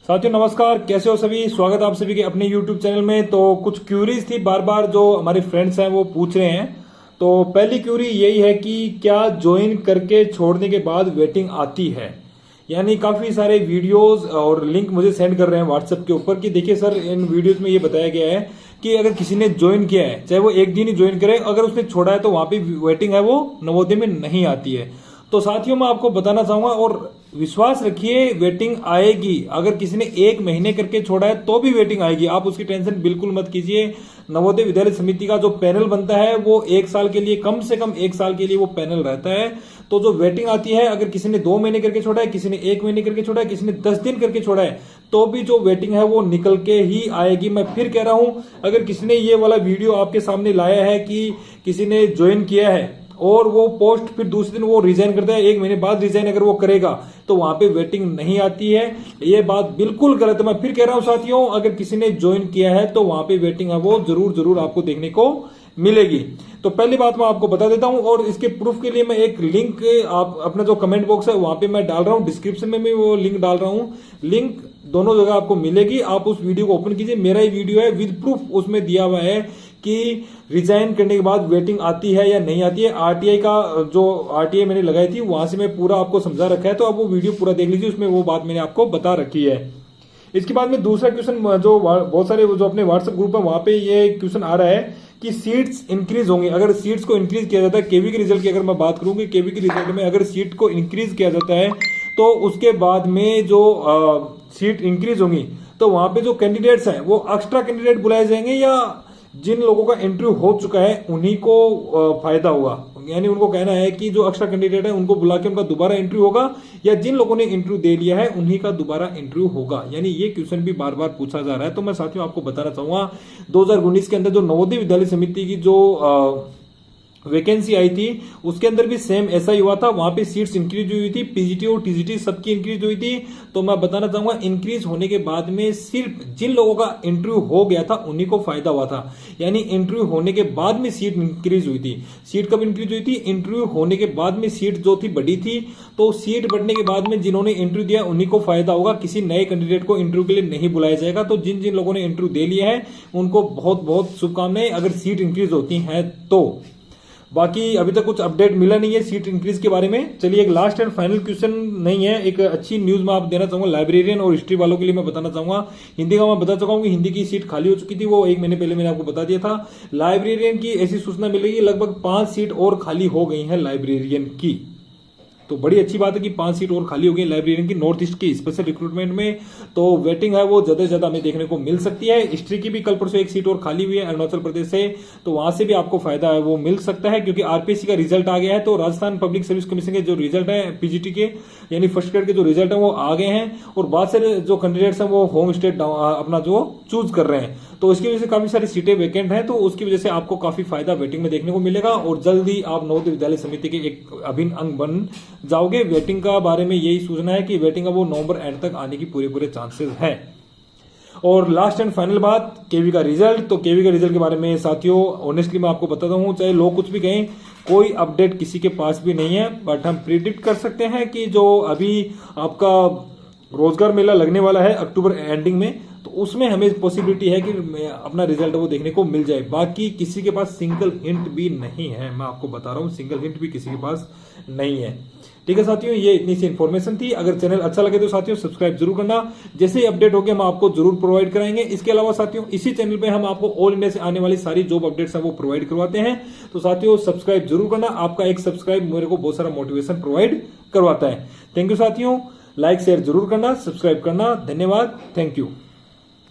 साथियों नमस्कार, कैसे हो सभी। स्वागत आप सभी के अपने YouTube चैनल में। तो कुछ क्यूरीज थी बार बार जो हमारे फ्रेंड्स हैं वो पूछ रहे हैं। तो पहली क्यूरी यही है कि क्या ज्वाइन करके छोड़ने के बाद वेटिंग आती है। यानी काफी सारे वीडियोस और लिंक मुझे सेंड कर रहे हैं व्हाट्सएप के ऊपर कि देखिए सर, इन वीडियोस में ये बताया गया है कि अगर किसी ने ज्वाइन किया है, चाहे वो एक दिन ही ज्वाइन करे, अगर उसने छोड़ा है तो वहां पे वेटिंग है वो नवोदय में नहीं आती है। तो साथियों मैं आपको बताना चाहूंगा और विश्वास रखिए वेटिंग आएगी। अगर किसी ने एक महीने करके छोड़ा है तो भी वेटिंग आएगी, आप उसकी टेंशन बिल्कुल मत कीजिए। नवोदय विद्यालय समिति का जो पैनल बनता है वो एक साल के लिए, कम से कम एक साल के लिए वो पैनल रहता है। तो जो वेटिंग आती है, अगर किसी ने 2 महीने करके छोड़ा है, किसी ने 1 महीने करके छोड़ा है, किसी ने 10 दिन करके छोड़ा है, तो भी जो वेटिंग है वो निकल के ही आएगी। मैं फिर कह रहा हूं, अगर किसी ने ये वाला वीडियो आपके सामने लाया है कि किसी ने ज्वाइन किया है और वो पोस्ट फिर दूसरे दिन वो रिजाइन करता है, 1 महीने बाद रिजाइन अगर वो करेगा तो वहां पे वेटिंग नहीं आती है, ये बात बिल्कुल गलत है। मैं फिर कह रहा हूं साथियों, अगर किसी ने ज्वाइन किया है तो वहां पे वेटिंग है वो जरूर जरूर आपको देखने को मिलेगी। तो पहली बात मैं आपको बता देता हूं और इसके प्रूफ के लिए मैं एक लिंक आप अपना जो कमेंट बॉक्स है वहां पे मैं डाल रहा हूं, डिस्क्रिप्शन में भी वो लिंक डाल रहा हूं। लिंक दोनों जगह आपको मिलेगी, आप उस वीडियो को ओपन कीजिए। मेरा ही वीडियो है विद प्रूफ, उसमें दिया हुआ है कि रिजाइन करने के बाद वेटिंग आती है या नहीं आती है। आरटीआई का जो आरटीआई मैंने लगाई थी वहां से मैं पूरा आपको समझा रखा है, तो अब वो वीडियो पूरा देख लीजिए, उसमें वो बात मैंने आपको बता रखी है। इसके बाद में दूसरा क्वेश्चन जो बहुत सारे जो अपने व्हाट्सएप ग्रुप है वहां पे ये क्वेश्चन आ रहा है कि सीट्स इंक्रीज होंगी। अगर सीट्स को इंक्रीज किया जाता है, केवी के रिजल्ट की अगर मैं बात करूंगी, केवी के रिजल्ट में अगर सीट को इंक्रीज किया जाता है तो उसके बाद में जो सीट इंक्रीज होंगी तो वहां पे जो कैंडिडेट्स हैं वो एक्स्ट्रा कैंडिडेट बुलाए जाएंगे या जिन लोगों का इंटरव्यू हो चुका है उन्हीं को फायदा होगा। यानी उनको कहना है कि जो एक्स्ट्रा कैंडिडेट है उनको बुला के उनका दोबारा इंटरव्यू होगा या जिन लोगों ने इंटरव्यू दे लिया है उन्हीं का दोबारा इंटरव्यू होगा। यानी ये क्वेश्चन भी बार बार पूछा जा रहा है। तो मैं साथियों आपको बताना चाहूंगा 2019 के अंदर जो नवोदय विद्यालय समिति की जो वैकेंसी आई थी उसके अंदर भी सेम ऐसा ही हुआ था। वहां पे सीट्स इंक्रीज हुई थी, पीजीटी और टीजीटी सबकी इंक्रीज हुई थी। तो मैं बताना चाहूंगा इंक्रीज होने के बाद में सिर्फ जिन लोगों का इंटरव्यू हो गया था उन्हीं को फायदा हुआ था। यानी इंटरव्यू होने के बाद में सीट इंक्रीज हुई थी। सीट कब इंक्रीज हुई थी? इंटरव्यू होने के बाद में सीट जो थी बढ़ी थी। तो सीट बढ़ने के बाद में जिन्होंने इंटरव्यू दिया उन्हीं को फायदा होगा, किसी नए कैंडिडेट को इंटरव्यू के लिए नहीं बुलाया जाएगा। तो जिन जिन लोगों ने इंटरव्यू दे लिया है उनको बहुत बहुत शुभकामनाएं अगर सीट इंक्रीज होती है तो। बाकी अभी तक कुछ अपडेट मिला नहीं है सीट इंक्रीज के बारे में। चलिए एक लास्ट एंड फाइनल क्वेश्चन नहीं है, एक अच्छी न्यूज मैं आप देना चाहूंगा लाइब्रेरियन और हिस्ट्री वालों के लिए मैं बताना चाहूंगा। हिंदी का मैं बता चुका हूं कि हिंदी की सीट खाली हो चुकी थी, वो 1 महीने पहले मैंने आपको बता दिया था। लाइब्रेरियन की ऐसी सूचना मिल रही है लगभग 5 सीट और खाली हो गई है लाइब्रेरियन की। तो बड़ी अच्छी बात है कि 5 सीट और खाली हो गई लाइब्रेरियन की नॉर्थ ईस्ट की स्पेशल रिक्रूटमेंट में। तो वेटिंग है वो ज्यादा से ज्यादा हमें देखने को मिल सकती है। हिस्ट्री की भी कल परसों 1 सीट और खाली हुई है अरुणाचल प्रदेश से, तो वहां से भी आपको फायदा है वो मिल सकता है क्योंकि आरपीएससी का रिजल्ट आ गया है। तो राजस्थान पब्लिक सर्विस कमीशन के जो रिजल्ट है पीजीटी के यानी फर्स्ट ग्रेड के जो रिजल्ट है वो आ गए हैं और बहुत सारे जो कैंडिडेट्स हैं वो होम स्टेट अपना जो चूज कर रहे हैं। तो इसकी वजह से काफी सारी सीटें वैकेंट हैं, तो उसकी वजह से आपको काफी फायदा वेटिंग में देखने को मिलेगा और जल्दी आप नवोदय विद्यालय समिति के एक अभिन्न अंग बन जाओगे। वेटिंग का बारे में यही सूचना है कि वेटिंग का वो नवंबर एंड तक आने की पूरे चांसेस है। और लास्ट एंड फाइनल बात केवी का रिजल्ट। तो केवी का रिजल्ट के बारे में साथियों ऑनेस्टली मैं आपको बताता हूं, चाहे लोग कुछ भी कहें, कोई अपडेट किसी के पास भी नहीं है, बट हम प्रिडिक्ट कर सकते हैं कि जो अभी आपका रोजगार मेला लगने वाला है अक्टूबर एंडिंग में, तो उसमें हमें पॉसिबिलिटी है कि अपना रिजल्ट वो देखने को मिल जाए। बाकी किसी के पास सिंगल हिंट भी नहीं है, मैं आपको बता रहा हूं, सिंगल हिंट भी किसी के पास नहीं है। ठीक है साथियों, ये इतनी सी इन्फॉर्मेशन थी। अगर चैनल अच्छा लगे तो साथियों सब्सक्राइब जरूर करना, जैसे ही अपडेट हो गया हम आपको जरूर प्रोवाइड कराएंगे। इसके अलावा साथियों इसी चैनल पे हम आपको ऑल इंडिया से आने वाली सारी जॉब अपडेट्स हैं वो प्रोवाइड करवाते हैं। तो साथियों सब्सक्राइब जरूर करना, आपका एक सब्सक्राइब मेरे को बहुत सारा मोटिवेशन प्रोवाइड करवाता है। थैंक यू साथियों, लाइक शेयर जरूर करना, सब्सक्राइब करना। धन्यवाद, थैंक यू।